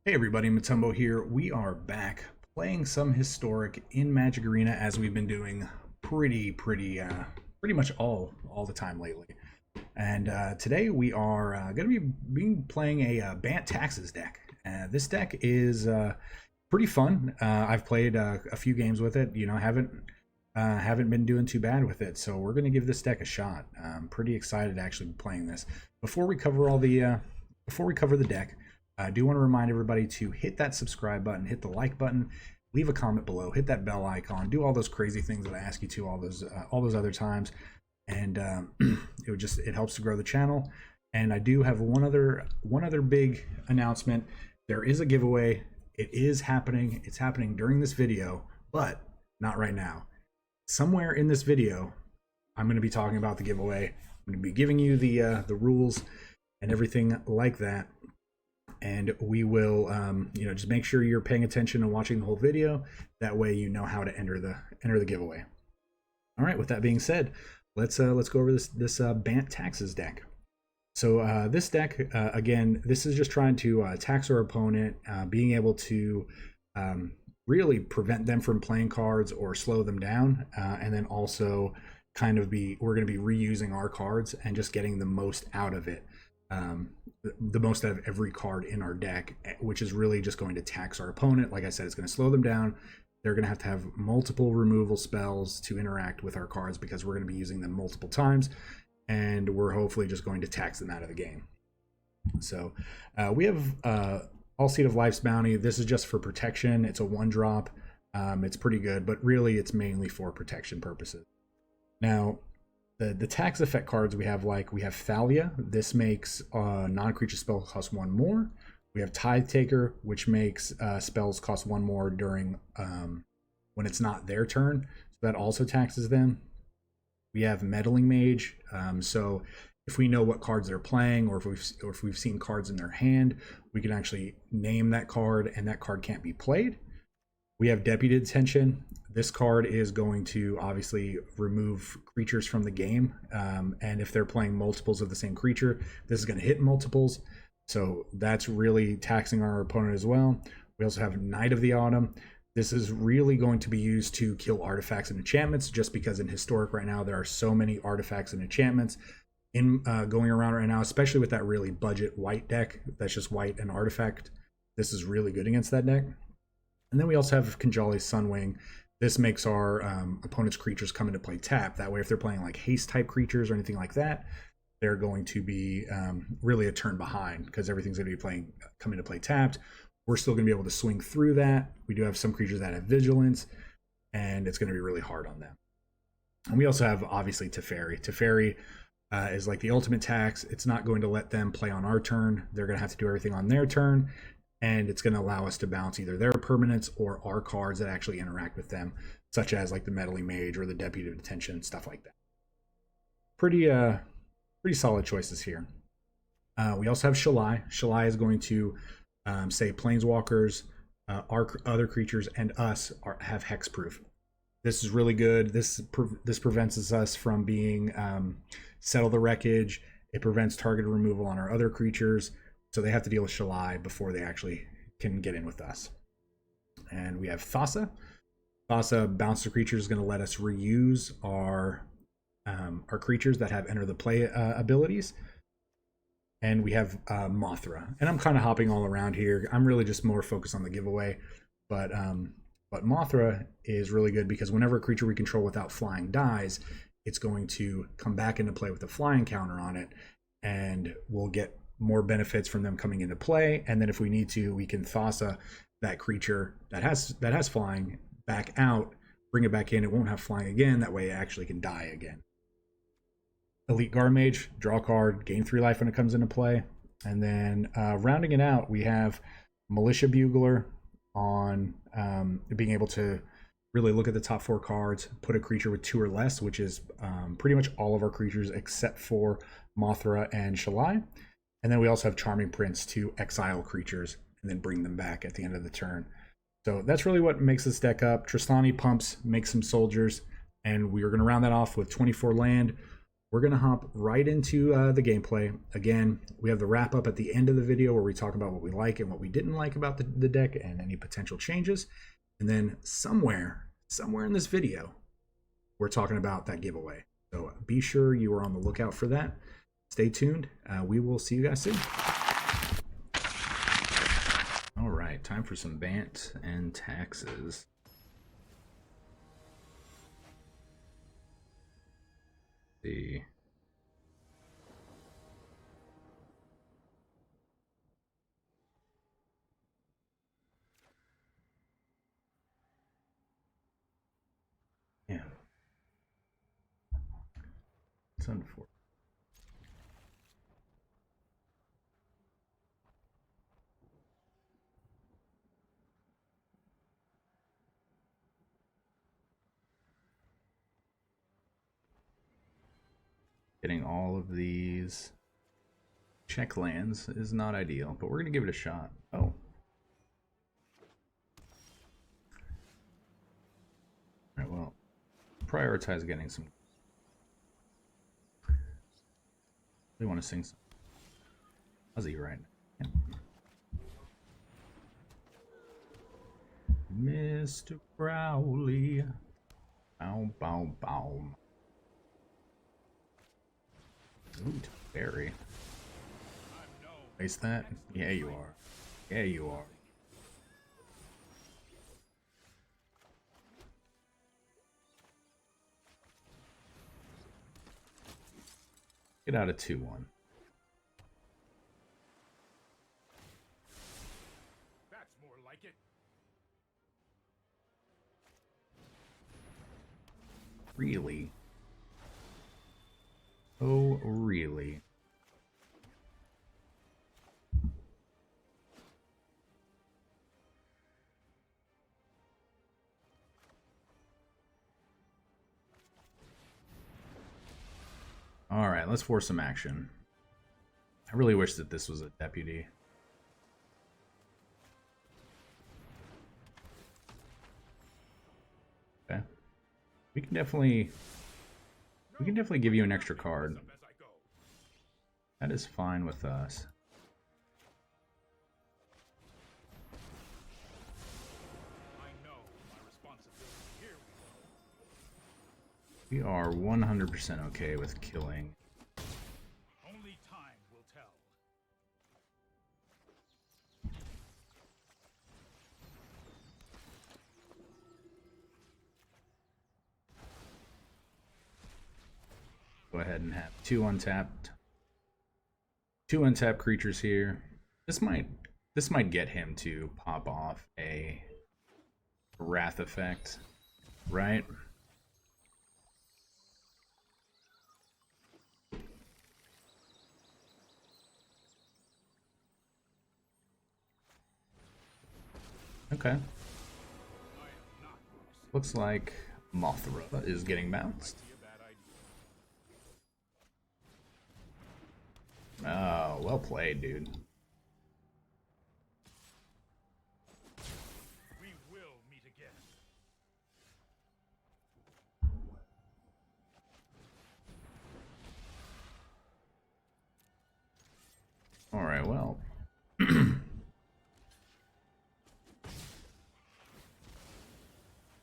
Hey everybody, Matumbo here. We are back playing some historic in Magic Arena as we've been doing pretty much all the time lately. And today we are going to be playing a Bant Taxes deck. This deck is pretty fun. I've played a few games with it. Haven't been doing too bad with it. So we're going to give this deck a shot. I'm pretty excited to actually be playing this. Before we cover the deck. I do want to remind everybody to hit that subscribe button, hit the like button, leave a comment below, hit that bell icon, do all those crazy things that I ask you to all those other times, and it helps to grow the channel. And I do have one other big announcement. There is a giveaway. It is happening. It's happening during this video, but not right now. Somewhere in this video, I'm going to be talking about the giveaway. I'm going to be giving you the rules and everything like that. And we will just make sure you're paying attention and watching the whole video. That way you know how to enter the giveaway. All right, with that being said, let's go over this Bant Taxes deck. So this deck, again, this is just trying to tax our opponent, being able to really prevent them from playing cards or slow them down, and then also we're going to be reusing our cards and just getting the most out of it. The most out of every card in our deck, which is really just going to tax our opponent. Like I said, it's going to slow them down. They're going to have multiple removal spells to interact with our cards because we're going to be using them multiple times, and we're hopefully just going to tax them out of the game. So we have All Seed of Life's Bounty. This is just for protection. It's a 1-drop. It's pretty good, but really it's mainly for protection purposes. Now, the tax effect cards we have Thalia. This makes non-creature spell cost 1 more. We have Tithe Taker, which makes spells cost 1 more during when it's not their turn. So that also taxes them. We have Meddling Mage. So if we know what cards they're playing, or if we've seen cards in their hand, we can actually name that card, and that card can't be played. We have Deputy Detention. This card is going to obviously remove creatures from the game. And if they're playing multiples of the same creature, this is going to hit multiples. So that's really taxing our opponent as well. We also have Knight of the Autumn. This is really going to be used to kill artifacts and enchantments, just because in Historic right now, there are so many artifacts and enchantments going around right now, especially with that really budget white deck. That's just white and artifact. This is really good against that deck. And then we also have Kinjali's Sunwing. This makes our opponent's creatures come into play tapped. That way, if they're playing like haste type creatures or anything like that, they're going to be really a turn behind because everything's going to be come into play tapped. We're still going to be able to swing through that. We do have some creatures that have vigilance, and it's going to be really hard on them. And we also have obviously Teferi. Teferi is like the ultimate tax. It's not going to let them play on our turn. They're going to have to do everything on their turn. And it's going to allow us to bounce either their permanents or our cards that actually interact with them, such as like the Meddling Mage or the Deputy of Detention, stuff like that. Pretty solid choices here. We also have Shalai. Shalai is going to say Planeswalkers, our other creatures, and us have hexproof. This is really good. This prevents us from being Settle the Wreckage. It prevents target removal on our other creatures. So they have to deal with Shalai before they actually can get in with us. And we have Thassa. Thassa, bounce to creatures, is going to let us reuse our creatures that have enter the play abilities. And we have Mothra. And I'm kind of hopping all around here. I'm really just more focused on the giveaway. But Mothra is really good because whenever a creature we control without flying dies, it's going to come back into play with a flying counter on it. And we'll get more benefits from them coming into play, and then if we need to, we can Thassa that creature that has flying back out, bring it back in. It won't have flying again. That way, it actually can die again. Elite Guard Mage, draw a card, gain 3 life when it comes into play, and then rounding it out, we have Militia Bugler on being able to really look at the top 4 cards, put a creature with 2 or less, which is pretty much all of our creatures except for Mothra and Shalai. And then we also have Charming Prince to exile creatures and then bring them back at the end of the turn. So that's really what makes this deck up. Tristani Pumps, make some soldiers, and we are going to round that off with 24 land. we're going to hop right into the gameplay. Again, we have the wrap up at the end of the video where we talk about what we like and what we didn't like about the deck and any potential changes. And then somewhere in this video, we're talking about that giveaway. So be sure you are on the lookout for that. Stay tuned. We will see you guys soon. All right, time for some Bant and taxes. Let's see. Yeah. It's unfortunate. Getting all of these check lands is not ideal, but we're going to give it a shot. Oh. Alright, well, prioritize getting some. We want to sing some fuzzy right now. Yeah. Mr. Crowley. Bow, bow, bow. Ooh, berry. Waste that? Yeah, you are. Yeah, you are. Get out of 2-1. That's more like it. Really? Oh, really? All right, let's force some action. I really wish that this was a deputy. Okay. We can definitely give you an extra card. That is fine with us. We are 100% okay with killing. Only time will tell. Go ahead and have two untapped creatures here. This might get him to pop off a wrath effect, right? Okay. Looks like Mothra is getting bounced. Oh, well played, dude. We will meet again. All right, well.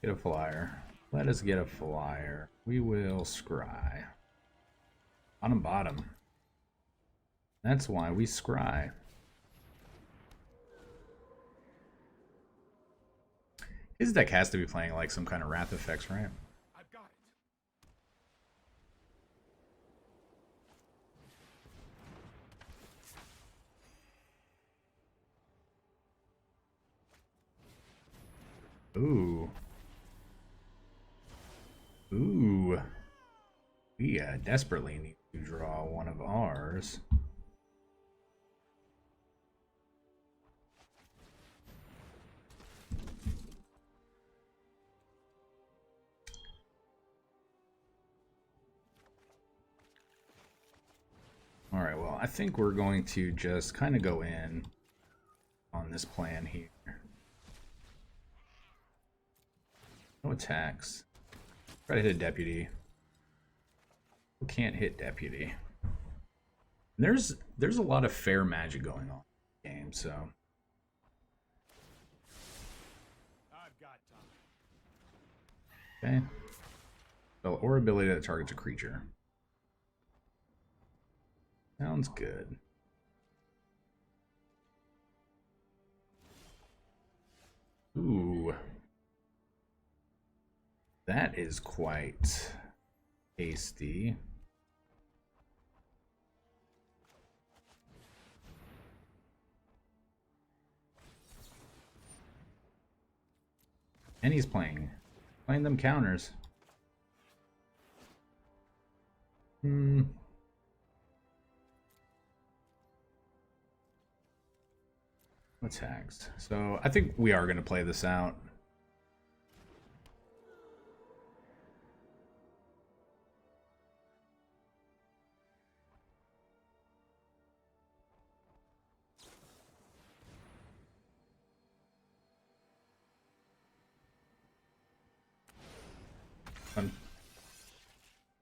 Get a flyer. Let us get a flyer. We will scry. On bottom. That's why we scry. His deck has to be playing like some kind of wrath effects, right? I've got it. Ooh. Ooh. We desperately need to draw one of ours. All right, well, I think we're going to just kind of go in on this plan here. No attacks. Try to hit a deputy. Can't hit deputy. There's a lot of fair magic going on in the game, so I've got time. okay. Spell or ability that targets a creature. Sounds good. Ooh. That is quite tasty. And he's playing them counters. What's next? So I think we are going to play this out.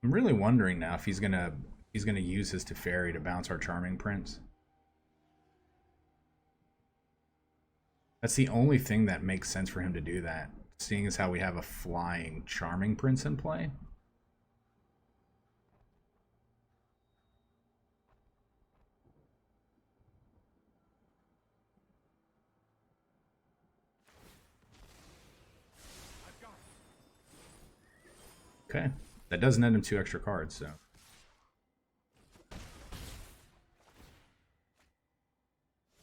I'm really wondering now if he's gonna use his Teferi to bounce our Charming Prince. That's the only thing that makes sense for him to do that, seeing as how we have a flying Charming Prince in play. Okay, that does net him 2 extra cards, so.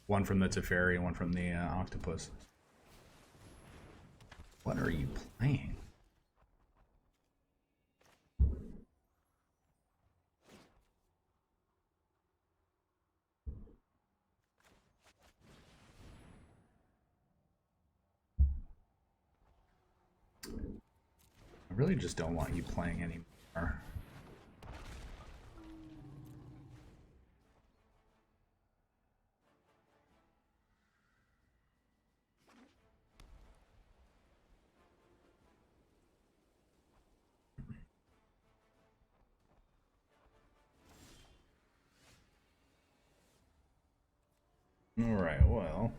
One from the Teferi and one from the Octopus. What are you playing? I really just don't want you playing anymore. Alright, well.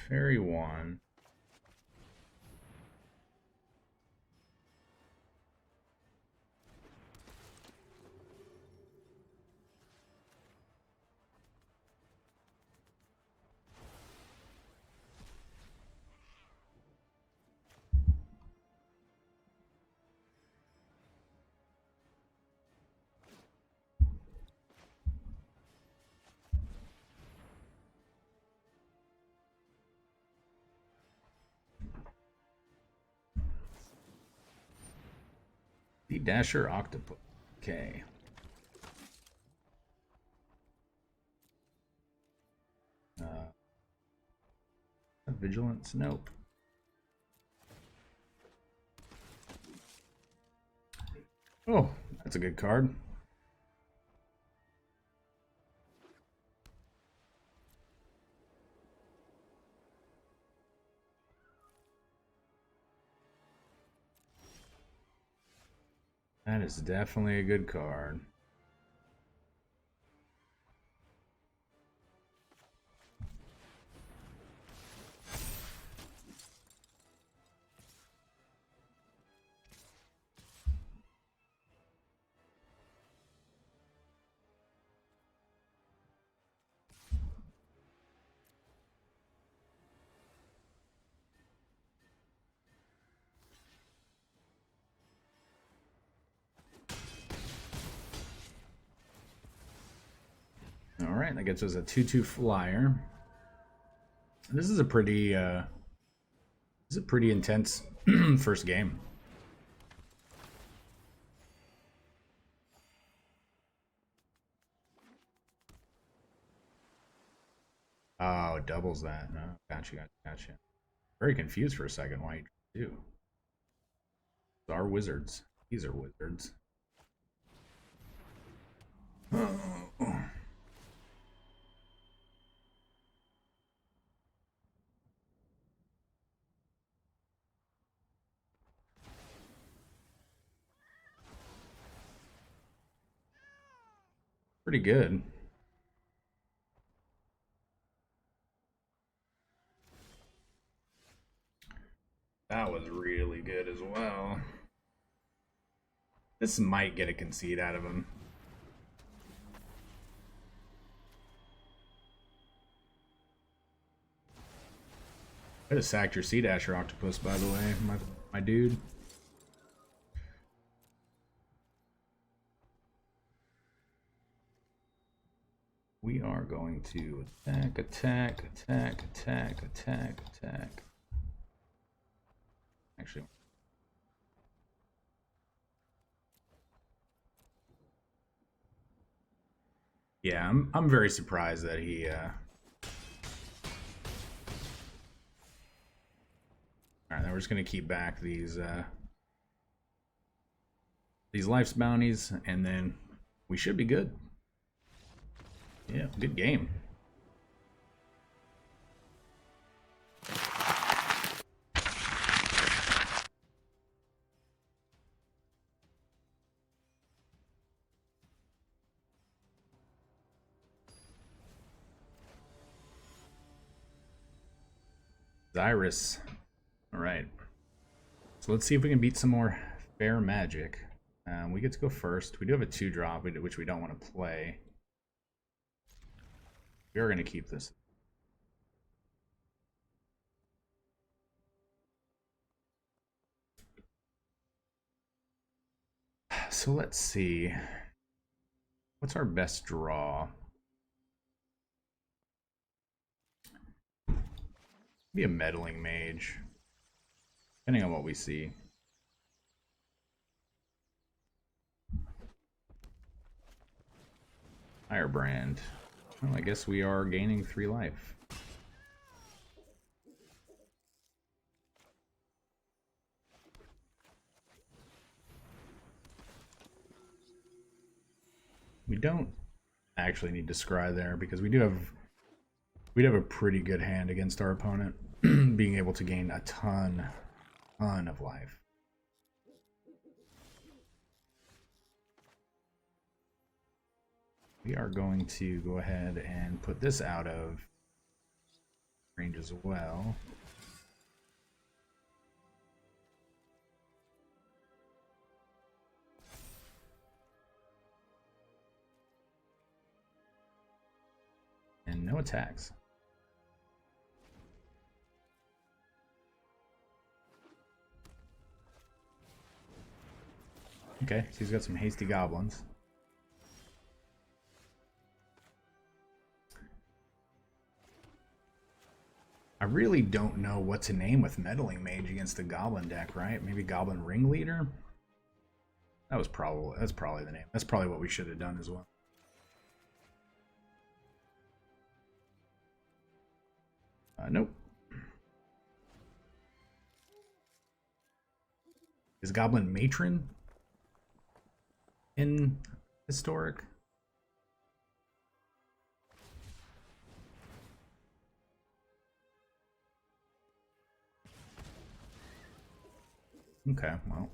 Teferi 1. The Dasher Octopus. Okay. Vigilance? Nope. Oh, that's a good card. That is definitely a good card. All right, that gets us a 2/2 flyer. This is a pretty intense first game. Oh, it doubles that. No, gotcha. Very confused for a second why you do. Our wizards. These are wizards. Pretty good. That was really good as well. This might get a concede out of him. I just sacked your Sea Dasher Octopus, by the way, my dude. We are going to attack, attack, attack, attack, attack, attack. Actually, yeah, I'm very surprised that he Alright, then we're just gonna keep back these life's bounties, and then we should be good. Yeah, good game. Zyrus. Alright. So let's see if we can beat some more fair magic. We get to go first. We do have a 2-drop, which we don't want to play. We are going to keep this. So let's see. What's our best draw? Be a meddling mage, depending on what we see. Firebrand. Well, I guess we are gaining 3 life. We don't actually need to scry there because we'd have a pretty good hand against our opponent, being able to gain a ton of life. We are going to go ahead and put this out of range as well. And no attacks. Okay, so he's got some hasty goblins. I really don't know what to name with Meddling Mage against the Goblin deck, right? Maybe Goblin Ringleader? That's probably the name. That's probably what we should have done as well. Nope. Is Goblin Matron in Historic? Okay, well,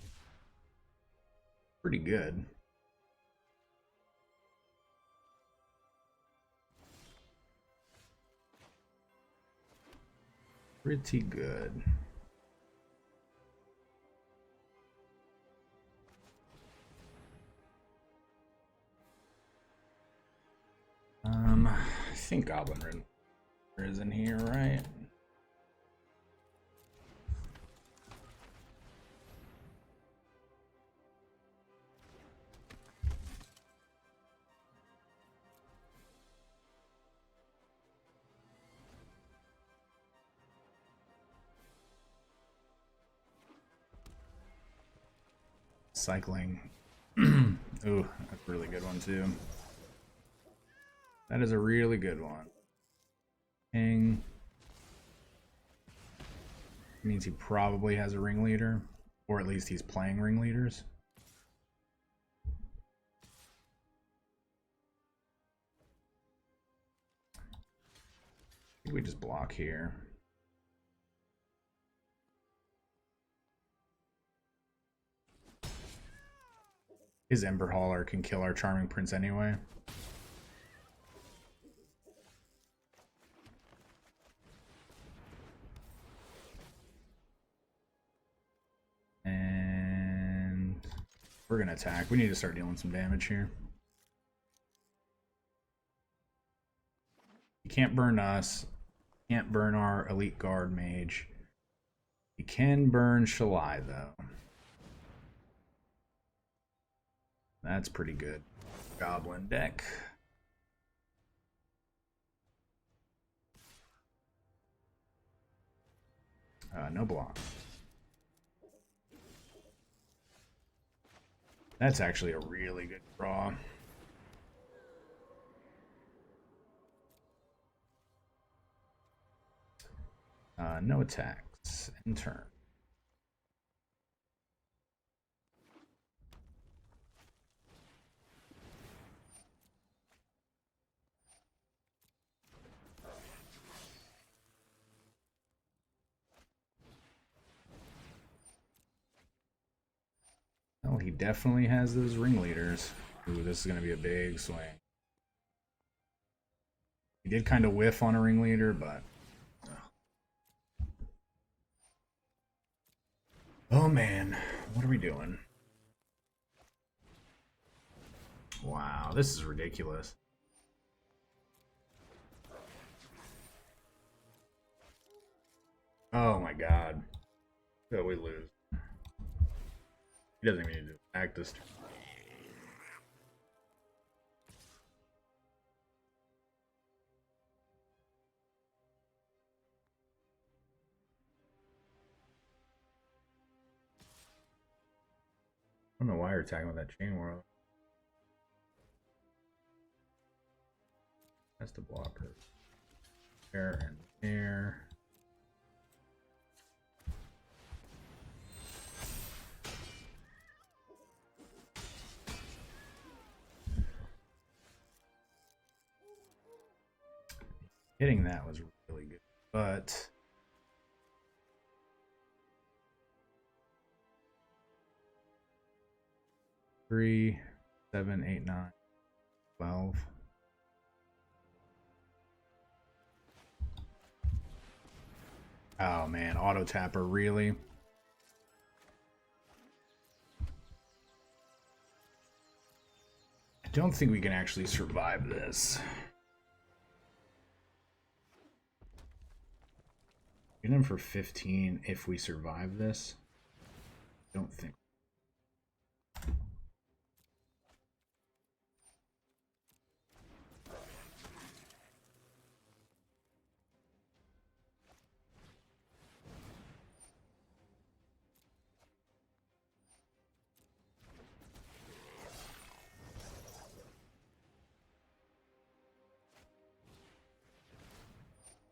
pretty good. Pretty good. I think Goblin Ring is in here, right? Cycling. Ooh, that's a really good one too. That is a really good one. King. Means he probably has a ringleader, or at least he's playing ringleaders. I think we just block here. His Ember Hauler can kill our Charming Prince anyway. We're gonna attack. We need to start dealing some damage here. He can't burn us. Can't burn our elite guard mage. He can burn Shalai though. That's pretty good. Goblin deck. No block. That's actually a really good draw. No attacks in turn. Well, he definitely has those ringleaders. Ooh, this is going to be a big swing. He did kind of whiff on a ringleader, but... Oh man, what are we doing? Wow, this is ridiculous. Oh my god. Oh, we lose. He doesn't even need to act this turn. I don't know why you're attacking with that chain world. That's the blocker. There and there. Hitting that was really good, but 3, 7, 8, 9, 12. Oh man, auto tapper, really? I don't think we can actually survive this. Get him for 15 if we survive this. Don't think.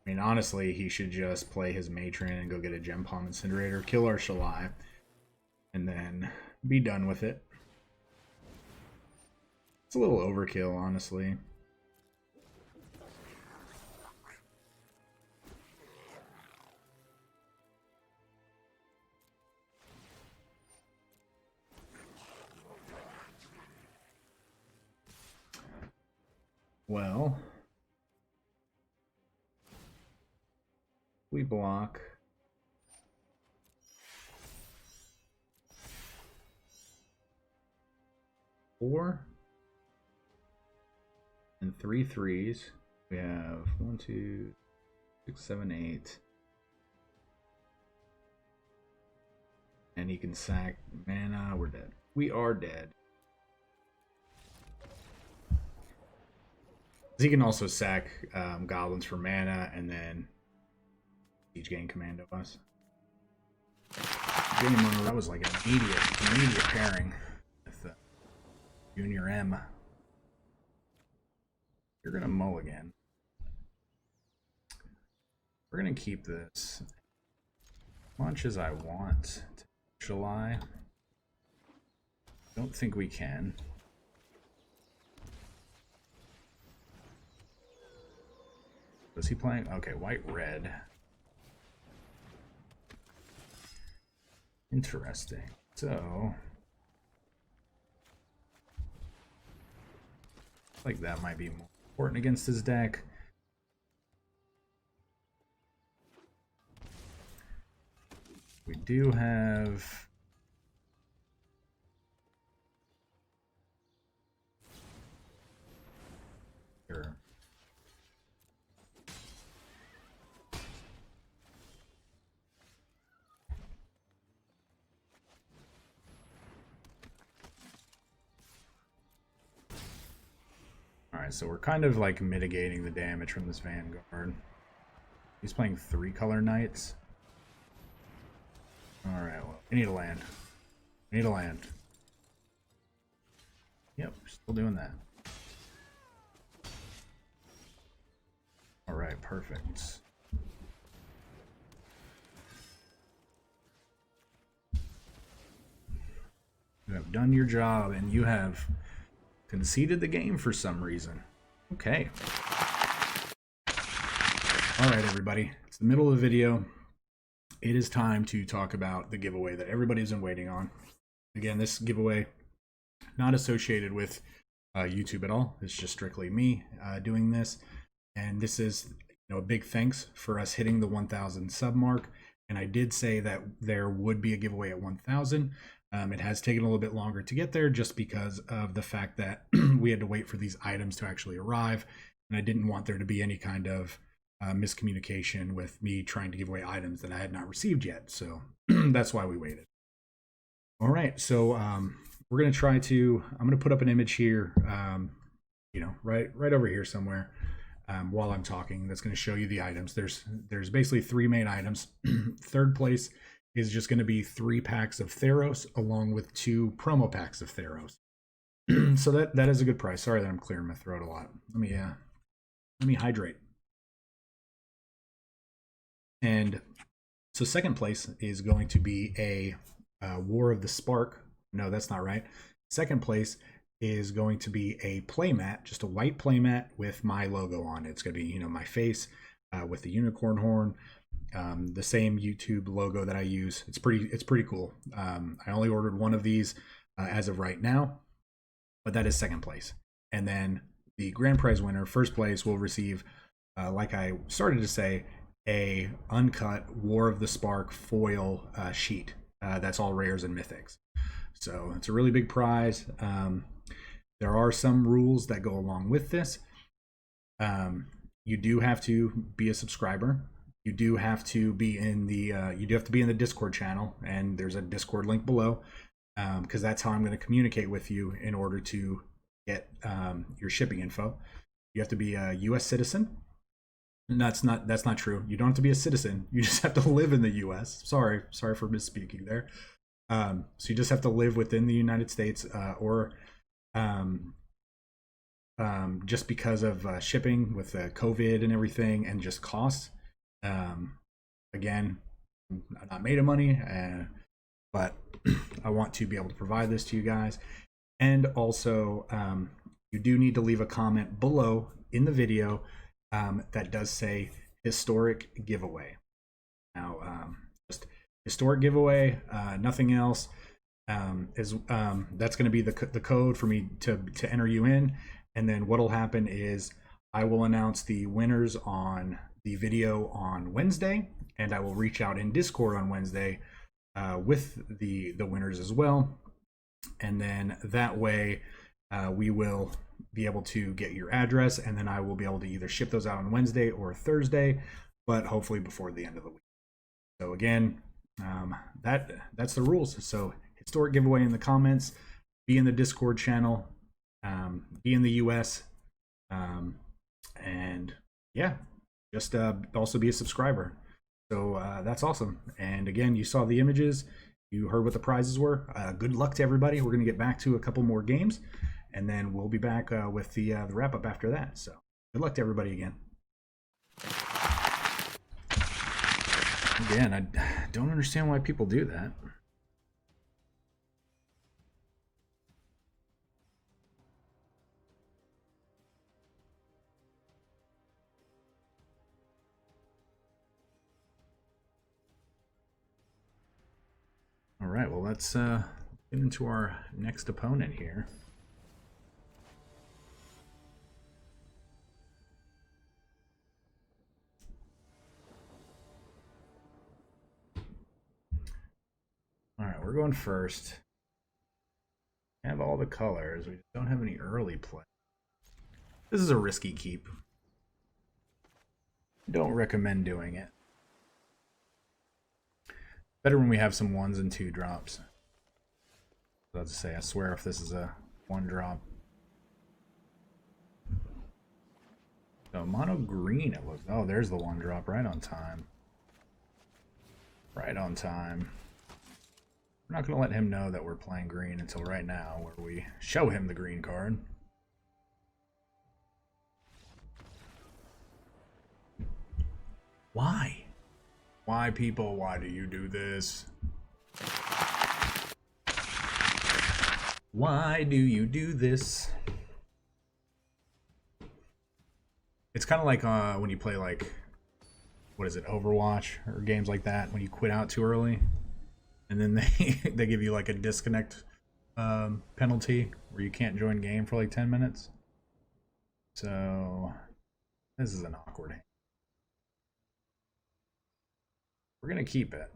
I mean, honestly, he should just play his matron and go get a gem palm incinerator, kill our Shalai, and then be done with it. It's a little overkill, honestly. Well, we block. Four and 3 threes. We have 1, 2, 6, 7, 8. And he can sack mana. We're dead. We are dead. He can also sack goblins for mana and then siege gang commando us. That was like an immediate pairing with Junior M. You're gonna mulligan. We're gonna keep this as much as I want to July. Don't think we can. Was he playing? Okay, white red. Interesting. So, like that might be more important against his deck. We do have so we're kind of like mitigating the damage from this Vanguard. He's playing 3 color knights. Alright, well, we need to land. We need to land. Yep, still doing that. Alright, perfect. You have done your job and you have conceded the game for some reason. Okay. Alright, everybody. It's the middle of the video. It is time to talk about the giveaway that everybody's been waiting on. Again, this giveaway not associated with YouTube at all. It's just strictly me doing this. And this is, a big thanks for us hitting the 1,000 sub mark. And I did say that there would be a giveaway at 1,000. It has taken a little bit longer to get there just because of the fact that we had to wait for these items to actually arrive. And I didn't want there to be any kind of miscommunication with me trying to give away items that I had not received yet. So that's why we waited. All right, so we're going to try to, I'm going to put up an image here, right over here somewhere while I'm talking. That's going to show you the items. There's basically 3 main items. Third place is just going to be 3 packs of Theros along with 2 promo packs of Theros. So that is a good price. Sorry that I'm clearing my throat a lot. Let me hydrate. And so second place is going to be a War of the Spark. No, that's not right. Second place is going to be a playmat, just a white playmat with my logo on it. It's going to be, my face with the unicorn horn, the same YouTube logo that I use. It's pretty cool. I only ordered 1 of these as of right now, but that is second place. And then the grand prize winner, first place, will receive, like I started to say, a uncut War of the Spark foil sheet. That's all rares and mythics. So it's a really big prize. There are some rules that go along with this. You do have to be a subscriber. You do have to be in the Discord channel, and there's a Discord link below, because that's how I'm going to communicate with you in order to get your shipping info. You have to be a U.S. citizen. And that's not true. You don't have to be a citizen. You just have to live in the U.S. Sorry for misspeaking there. So you just have to live within the United States, or just because of shipping with COVID and everything, and just costs. Again, I'm not made of money, but I want to be able to provide this to you guys. And also, you do need to leave a comment below in the video that does say historic giveaway. Now, just historic giveaway, nothing else. That's going to be the code for me to enter you in. And then what'll happen is I will announce the winners on the video on Wednesday, and I will reach out in Discord on Wednesday with the winners as well. And then that way we will be able to get your address, and then I will be able to either ship those out on Wednesday or Thursday, but hopefully before the end of the week. So again, that's the rules. So historic giveaway in the comments, be in the Discord channel, be in the US, and yeah, just also be a subscriber. So that's awesome. And again, you saw the images, you heard what the prizes were. Good luck to everybody. We're going to get back to a couple more games, and then we'll be back with the wrap up after that. So good luck to everybody again. Again, I don't understand why people do that. All right, well, let's get into our next opponent here. All right, we're going first. We have all the colors. We just don't have any early play. This is a risky keep. Don't recommend doing it. Better when we have some 1s and 2 drops. I was about to say, I swear if this is a 1 drop. So mono green it looks. Oh, there's the one drop right on time. Right on time. We're not going to let him know that we're playing green until right now, where we show him the green card. Why? Why, people? Why do you do this? Why do you do this? It's kind of like when you play, like, what is it, Overwatch or games like that, when you quit out too early and then they give you like a disconnect penalty where you can't join game for like 10 minutes. So this is an awkward hand. We're gonna keep it.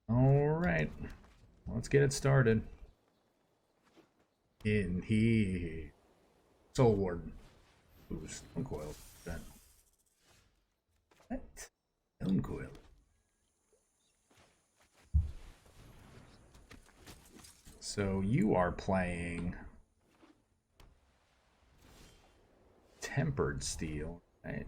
All right, let's get it started. In he Soul Warden. Ooh, Stone Coil. What? Stone Coil. So you are playing Tempered Steel, right?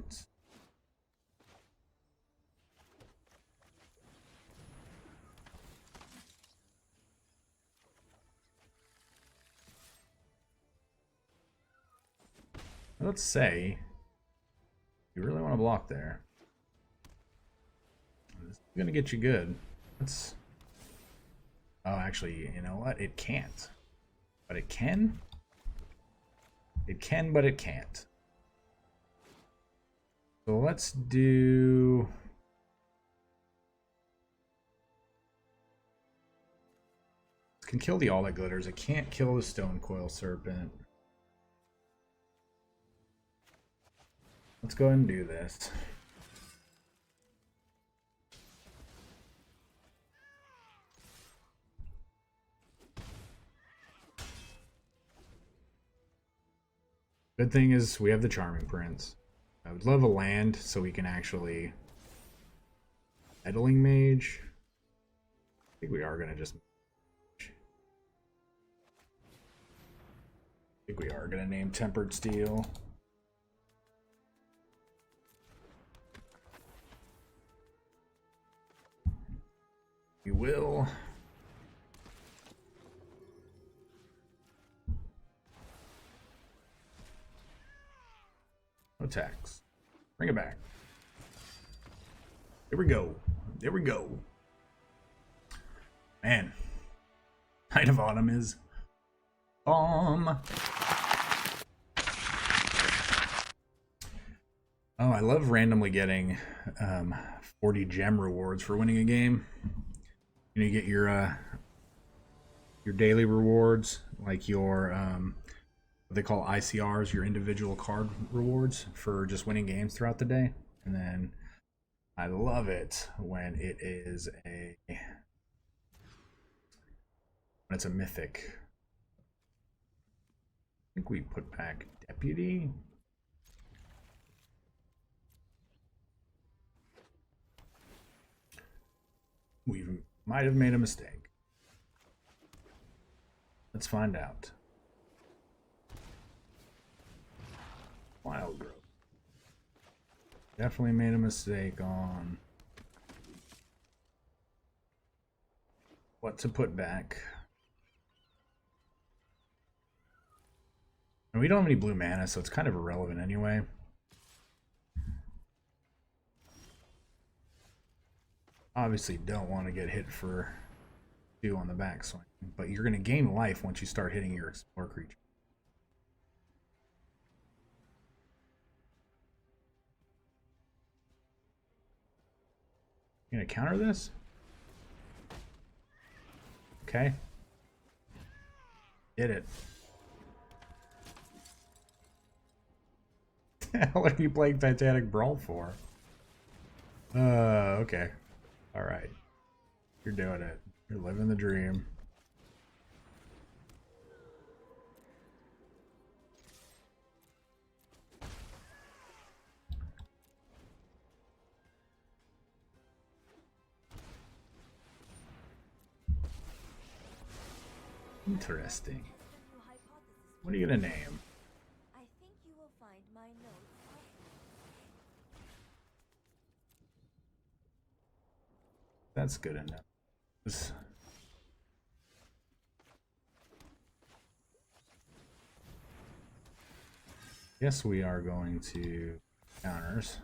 Let's say you really want to block there. This is gonna get you good. Let's. Oh, actually, you know what? It can't. But it can? It can, but it can't. So let's do... It can kill the All That Glitters. It can't kill the Stone Coil Serpent. Let's go ahead and do this. Good thing is we have the Charming Prince. I would love a land so we can actually Meddling Mage. I think we are gonna just. I think we are gonna name Tempered Steel. We will. No tax. Bring it back. There we go. There we go. Man. Night of Autumn is bomb. Oh, I love randomly getting 40 gem rewards for winning a game. You know, you get your daily rewards, like your what they call ICRs, your individual card rewards for just winning games throughout the day. And then I love it when it is when it's a mythic. I think we put back Deputy. We might have made a mistake. Let's find out. Wild Growth. Definitely made a mistake on what to put back. And we don't have any blue mana, so it's kind of irrelevant anyway. Obviously don't want to get hit for 2 on the backswing, but you're going to gain life once you start hitting your Explore creature. You going to counter this? Okay. Did it. What the hell are you playing Titanic Brawl for? Okay. Alright. You're doing it. You're living the dream. Interesting. What are you gonna name? I think you will find my notes. That's good enough. This- Yes, we are going to counters.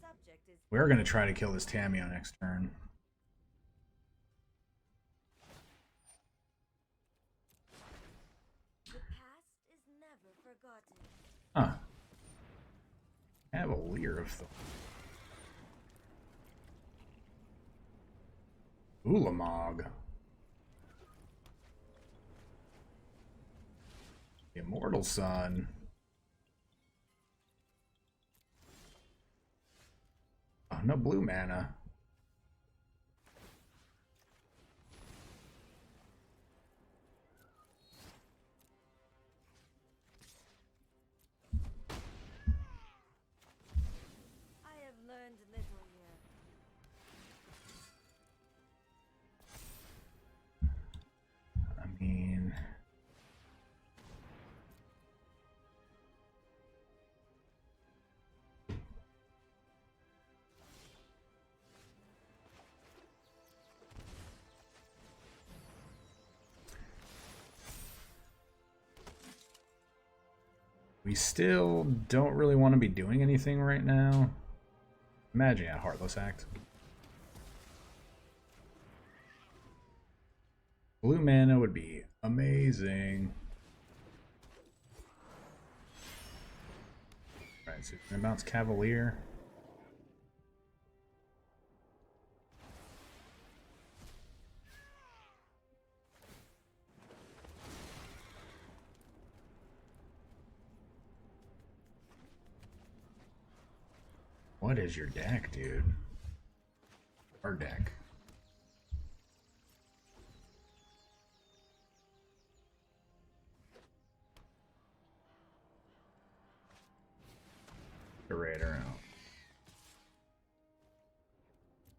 Subject is We're going to try to kill this Tamio next turn. the past is never forgotten. Huh. Cavalier of the Ulamog. Immortal Sun. Oh, no blue mana. I have learned little here. I mean, we still don't really want to be doing anything right now. Imagine a Heartless Act. Blue mana would be amazing. Alright, so we're gonna bounce Cavalier. What is your deck, dude? Our deck. Curator out.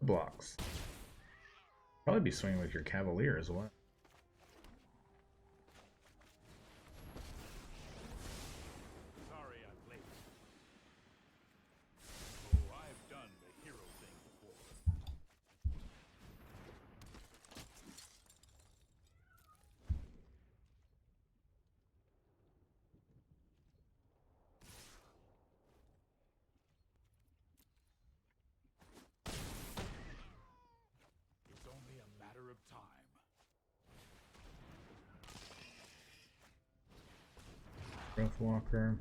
Blocks. Probably be swinging with your Cavalier as well. Sorry I'm late. Oh, I've done the hero thing before. It's only a matter of time. Breath Walker.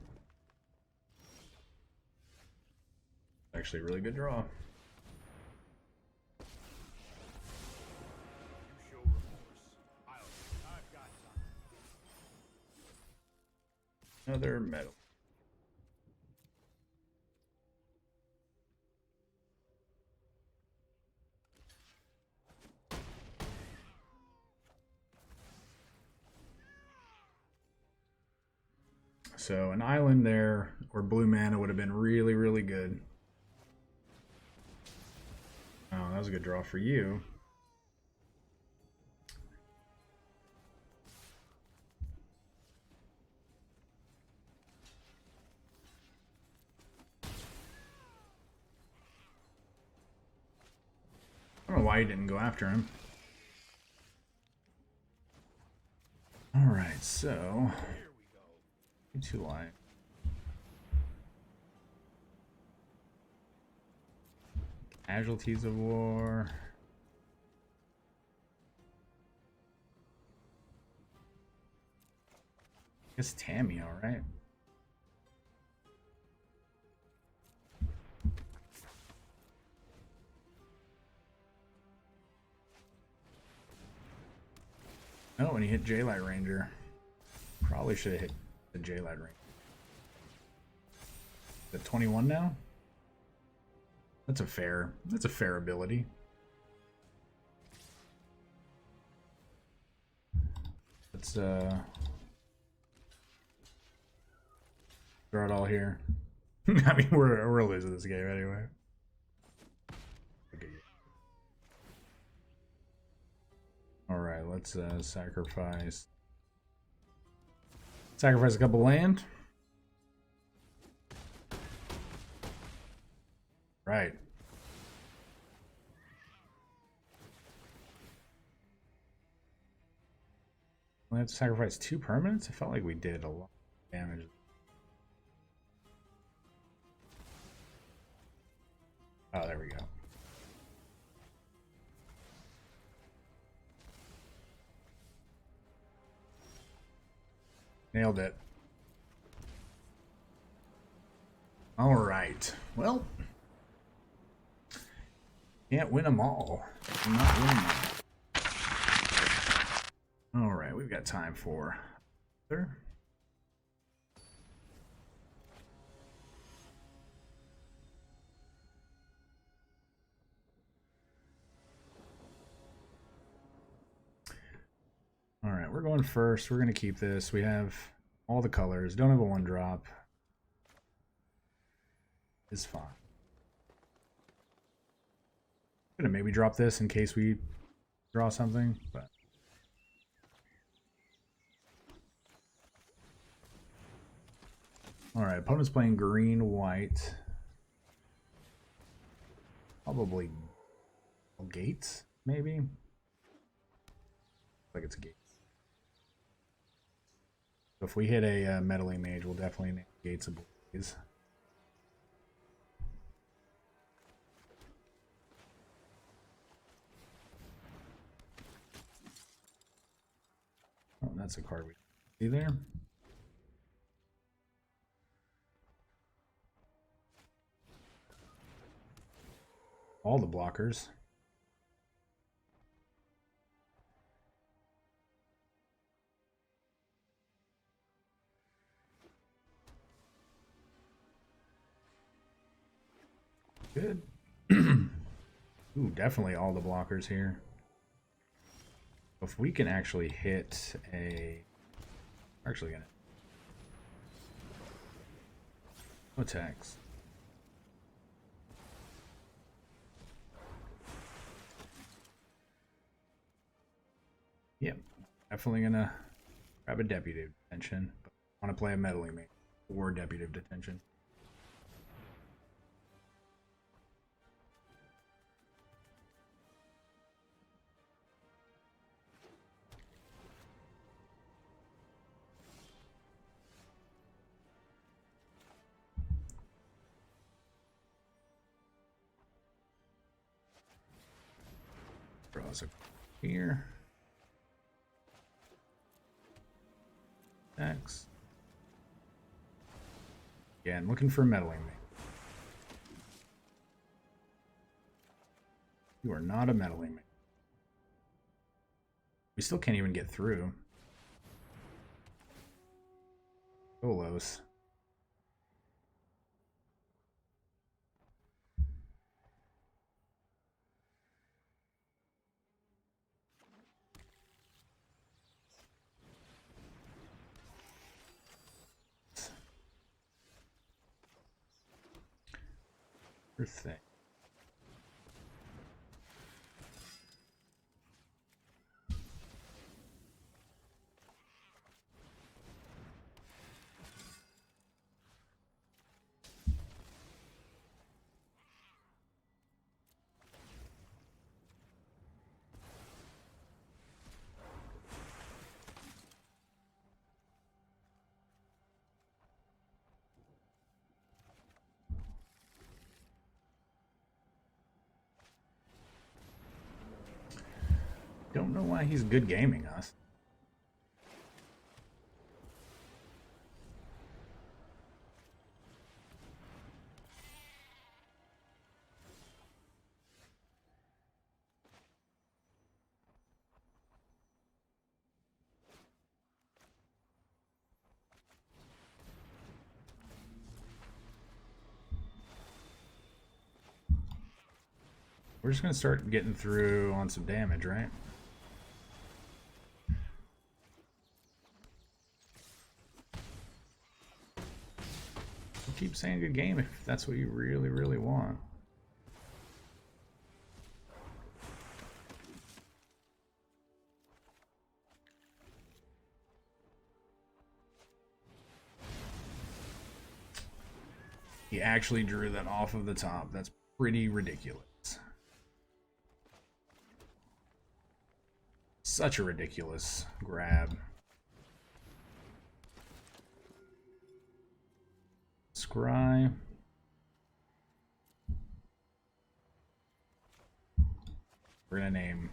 Actually, a really good draw. You show remorse. I've got time. Another metal. So an island there or blue mana would have been really, really good. Oh, that was a good draw for you. I don't know why you didn't go after him. Alright, so Here we go. two line. Casualties of War. I guess Tamio, right? Oh, and he hit J-Light Ranger. Probably should have hit the J-Light Ranger. Is it 21 now? That's a fair ability. Let's draw it all here. I mean, we're losing this game anyway. Alright, let's sacrifice a couple land. Right. We have to sacrifice 2 permanents? I felt like we did a lot of damage. Oh, there we go. Nailed it. All right. Well, can't win them all. Not win them all. All right, we've got time for other. All right, we're going first. We're going to keep this. We have all the colors. Don't have a 1-drop. It's fine. I'm going to maybe drop this in case we draw something, but all right, opponent's playing green, white. Probably gates, maybe. Like it's a gate. So if we hit a meddling mage, we'll definitely name gates ablaze. Oh, that's a card we see there. All the blockers. Good. Ooh, definitely all the blockers here. If we can actually hit a... We're actually gonna... No attacks. Yep. Definitely gonna grab a deputy detention. But I want to play a meddling mage or deputy detention. Draws a here. X. Again, looking for meddling me. You are not a meddling me. We still can't even get through. Solos. Thing. Don't know why he's good gaming us. We're just gonna start getting through on some damage, right? Keep saying good game if that's what you really, really want. He actually drew that off of the top. That's pretty ridiculous. Such a ridiculous grab. Scry. We're gonna name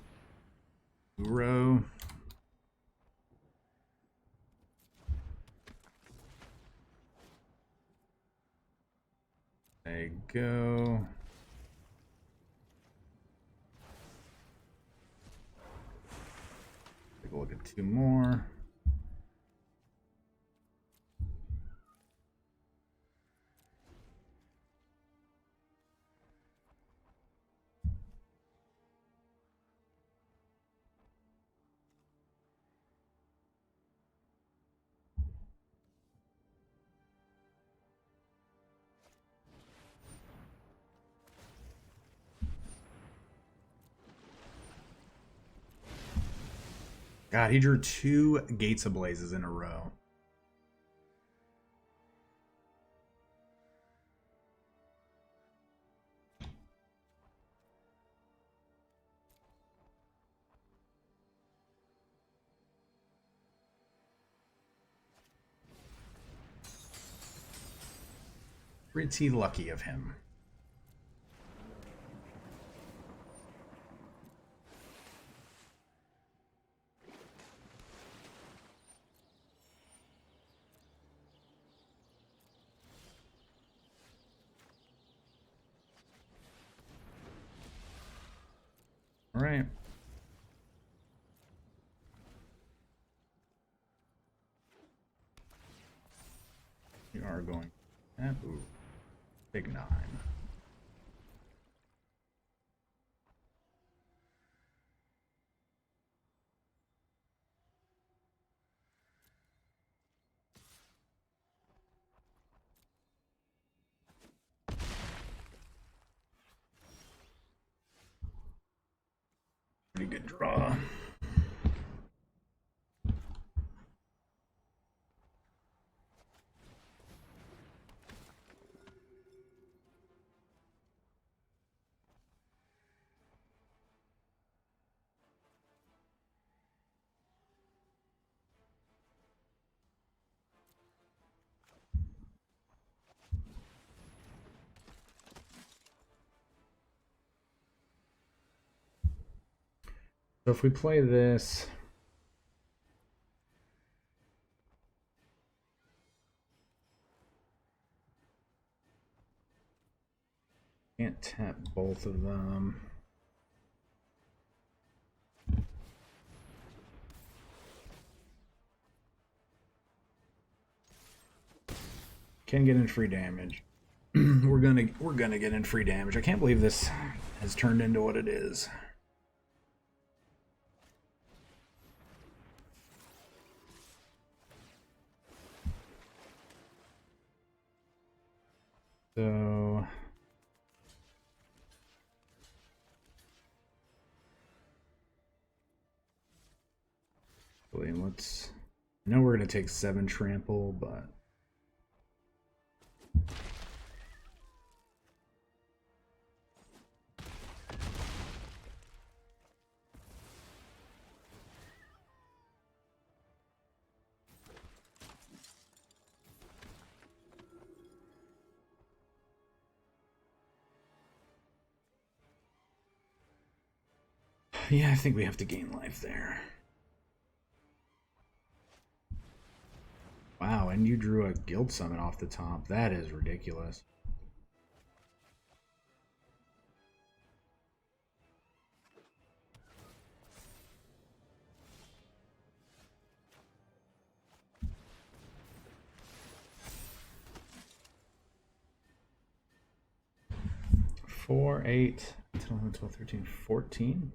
Uro. There you go. Take a look at two more. God, he drew two Gates Ablazes in a row. Pretty lucky of him. All right. We are going. Ooh, big 9. Pretty good draw. So if we play this, can't tap both of them. Can get in free damage. we're gonna get in free damage. I can't believe this has turned into what it is. So let's. I know we're gonna take 7 trample, but yeah, I think we have to gain life there. Wow, and you drew a guild summon off the top. That is ridiculous. Four, 8, 10, 11, 12, 13, 14.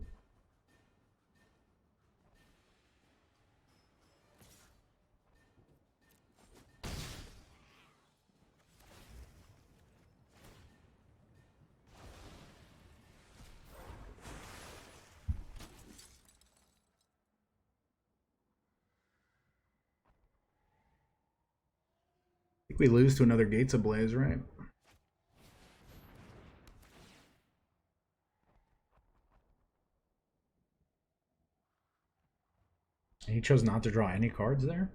I think we lose to another Gates Ablaze, right? And he chose not to draw any cards there?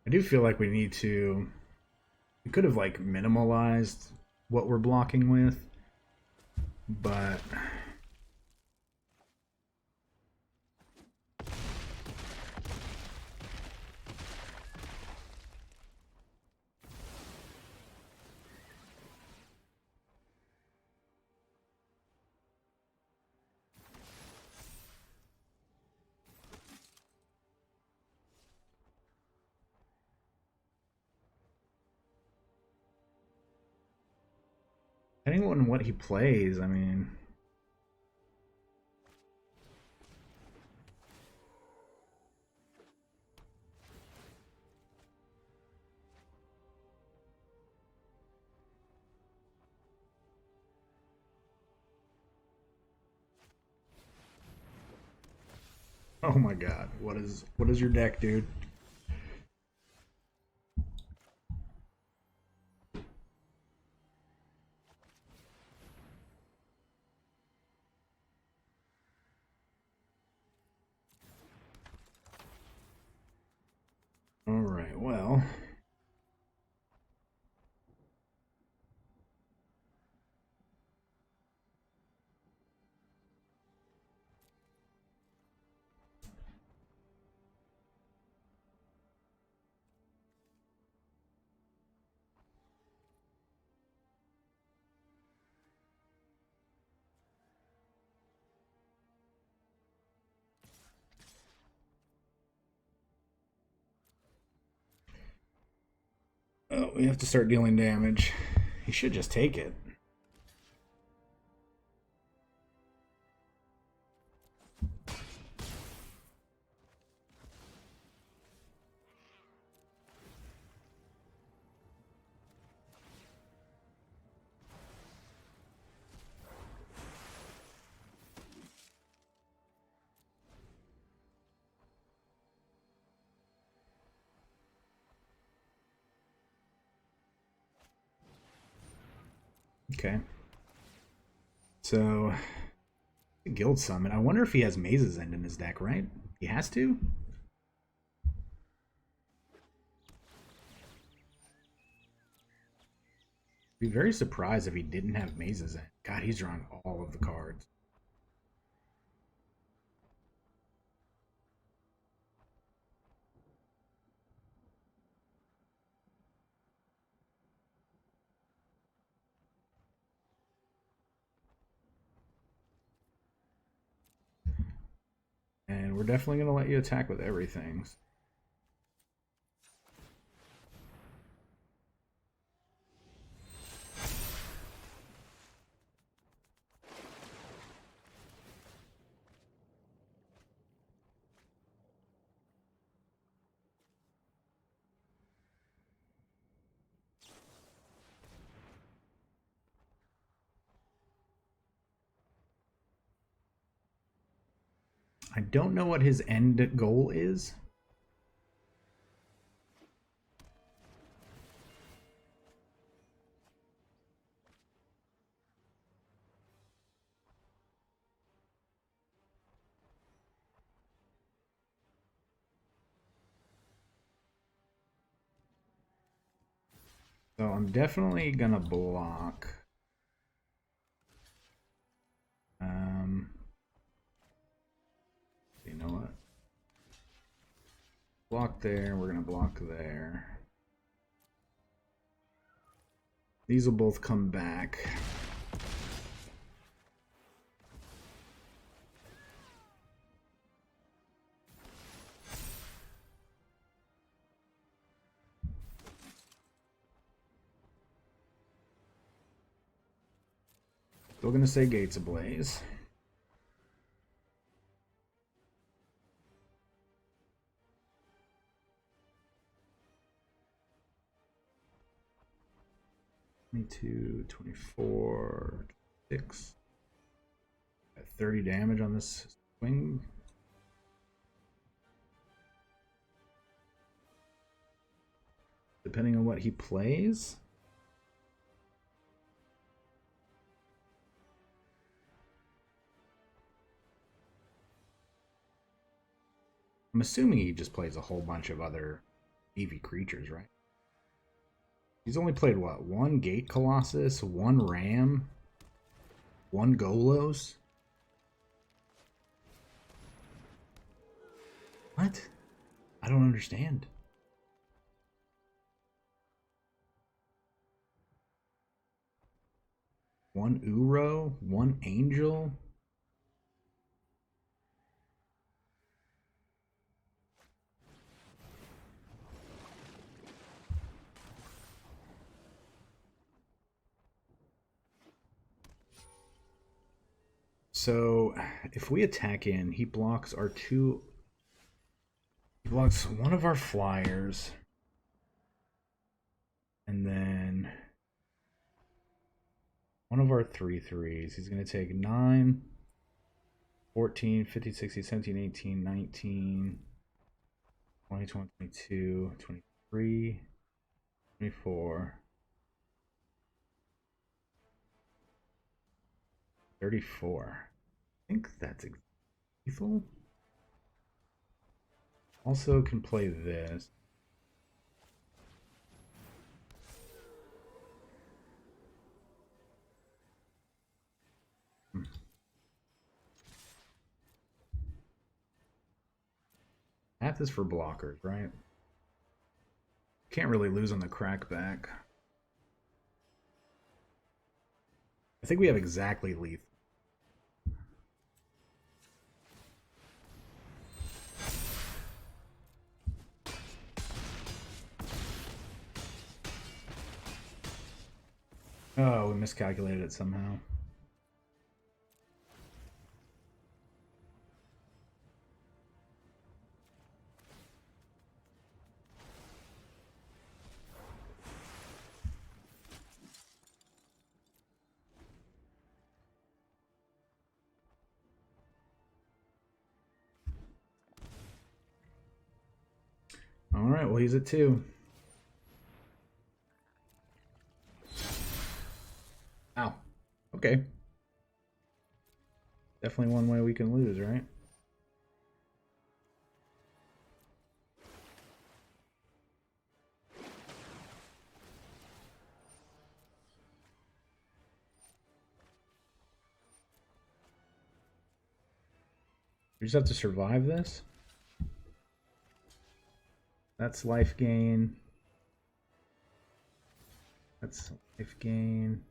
I do feel like we could have like minimalized what we're blocking with, but depending on what he plays, I mean, oh my god, what is your deck, dude? All right, well, oh, we have to start dealing damage. He should just take it. Okay. So, Guild Summon. I wonder if he has Maze's End in his deck, right? He has to? Be very surprised if he didn't have Maze's End. God, he's drawn all of the cards. And we're definitely going to let you attack with everything. I don't know what his end goal is. So I'm definitely gonna block. Block there, we're gonna block there. These will both come back. Still gonna say gates ablaze. $22, $24, $6. Got 30 damage on this swing. Depending on what he plays. I'm assuming he just plays a whole bunch of other EV creatures, right? He's only played, what, one Gate Colossus, one Ram, one Golos? What? I don't understand. One Uro, one Angel. So if we attack in, he blocks our two. He blocks one of our flyers. And then one of our 3/3s. He's going to take 9, 14, 15, 16, 17, 18, 19, 20, 22, 23, 24, 34. I think that's lethal. Also can play this. Half is for blockers, right? Can't really lose on the crackback. I think we have exactly lethal. Oh, we miscalculated it somehow. All right, well, he's at 2. Ow. Okay. Definitely one way we can lose, right? We just have to survive this. That's life gain. That's life gain.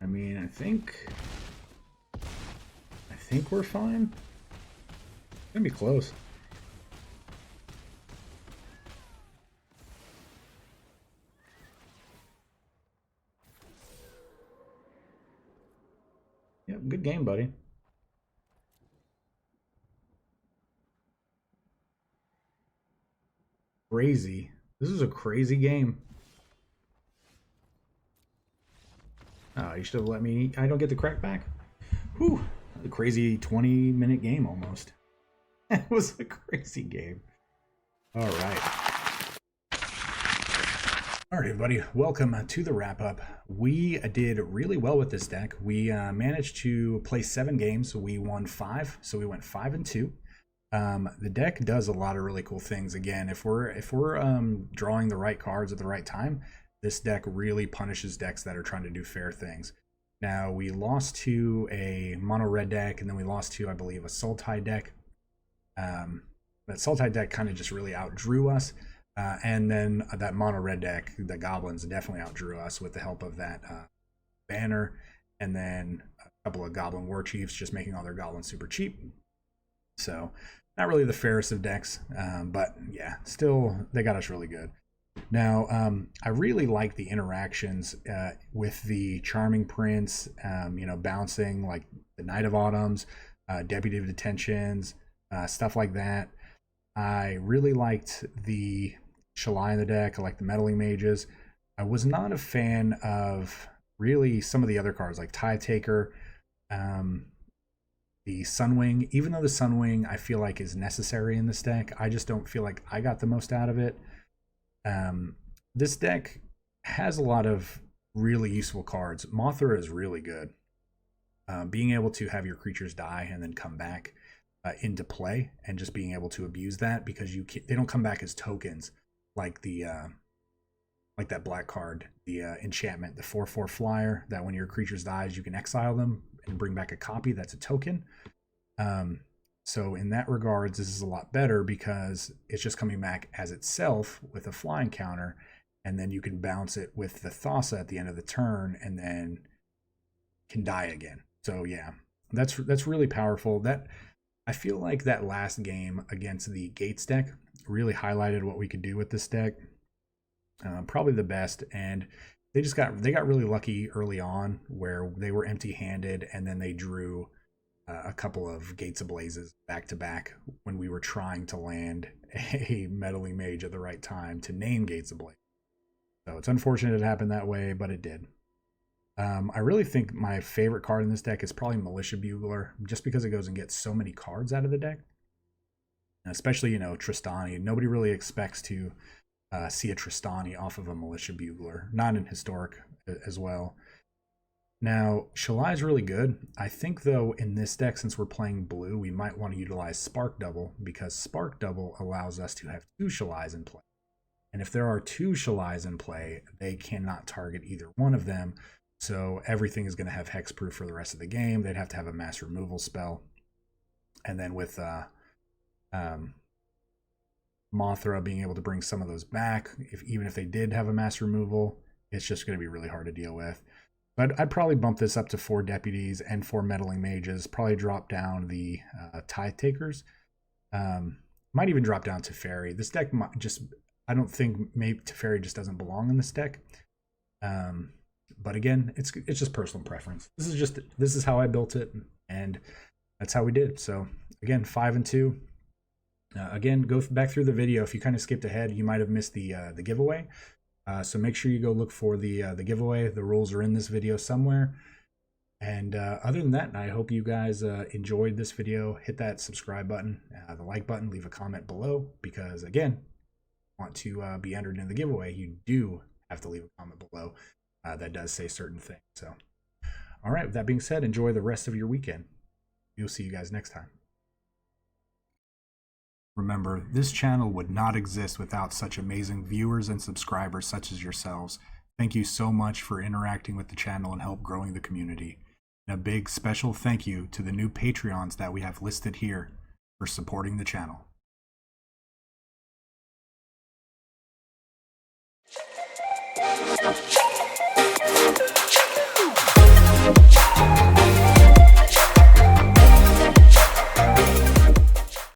I mean, I think we're fine. It's gonna be close. Yep, good game, buddy. Crazy. This is a crazy game. Oh, you should have let me. I don't get the crack back. Whew. A crazy 20-minute game almost. That was a crazy game. All right. All right, everybody. Welcome to the wrap up. We did really well with this deck. We managed to play 7 games. We won 5, so we went 5-2. The deck does a lot of really cool things. Again, if we're drawing the right cards at the right time, this deck really punishes decks that are trying to do fair things. Now, we lost to a mono red deck, and then we lost to, I believe, a Sultai deck. That Sultai deck kind of just really outdrew us. And then that mono red deck, the Goblins, definitely outdrew us with the help of that banner, and then a couple of Goblin War Chiefs just making all their Goblins super cheap. So, not really the fairest of decks, but yeah, still, they got us really good. Now, I really like the interactions with the Charming Prince, bouncing like the Knight of Autumns, Deputy of Detentions, stuff like that. I really liked the Shalai in the deck. I like the Meddling Mages. I was not a fan of really some of the other cards like Tithe Taker, the Sunwing. Even though the Sunwing I feel like is necessary in this deck, I just don't feel like I got the most out of it. This deck has a lot of really useful cards. Mothra is really good. Being able to have your creatures die and then come back into play, and just being able to abuse that, because they don't come back as tokens like the like that black card, the enchantment, the 4/4 flyer, that when your creatures dies you can exile them and bring back a copy that's a token. So in that regards, this is a lot better because it's just coming back as itself with a flying counter, and then you can bounce it with the Thassa at the end of the turn and then can die again. So yeah, that's really powerful. That, I feel like that last game against the Gates deck really highlighted what we could do with this deck. Probably the best, and they got really lucky early on where they were empty-handed, and then they drew a couple of Gates Ablazes back to back when we were trying to land a Meddling Mage at the right time to name Gates Ablaze. So it's unfortunate it happened that way, but it did. I really think my favorite card in this deck is probably Militia Bugler, just because it goes and gets so many cards out of the deck. Especially, Tristani. Nobody really expects to see a Tristani off of a Militia Bugler. Not in Historic as well. Now, Shalai is really good. I think, though, in this deck, since we're playing blue, we might want to utilize Spark Double, because Spark Double allows us to have 2 Shalais in play. And if there are 2 Shalais in play, they cannot target either one of them. So everything is going to have hexproof for the rest of the game. They'd have to have a mass removal spell. And then with Mothra being able to bring some of those back, even if they did have a mass removal, it's just going to be really hard to deal with. But I'd probably bump this up to 4 Deputies and 4 Meddling Mages. Probably drop down the Tithe Takers. Might even drop down Teferi. This deck I don't think maybe Teferi just doesn't belong in this deck. But again, it's just personal preference. This is how I built it, and that's how we did. So again, 5 and 2. Again, go back through the video. If you kind of skipped ahead, you might have missed the giveaway. So make sure you go look for the giveaway. The rules are in this video somewhere. And other than that, I hope you guys enjoyed this video. Hit that subscribe button, the like button, leave a comment below, because again, want to be entered in the giveaway, you do have to leave a comment below that does say certain things. So, all right, with that being said, enjoy the rest of your weekend. We'll see you guys next time. Remember, this channel would not exist without such amazing viewers and subscribers such as yourselves. Thank you so much for interacting with the channel and help growing the community. And a big special thank you to the new Patreons that we have listed here for supporting the channel.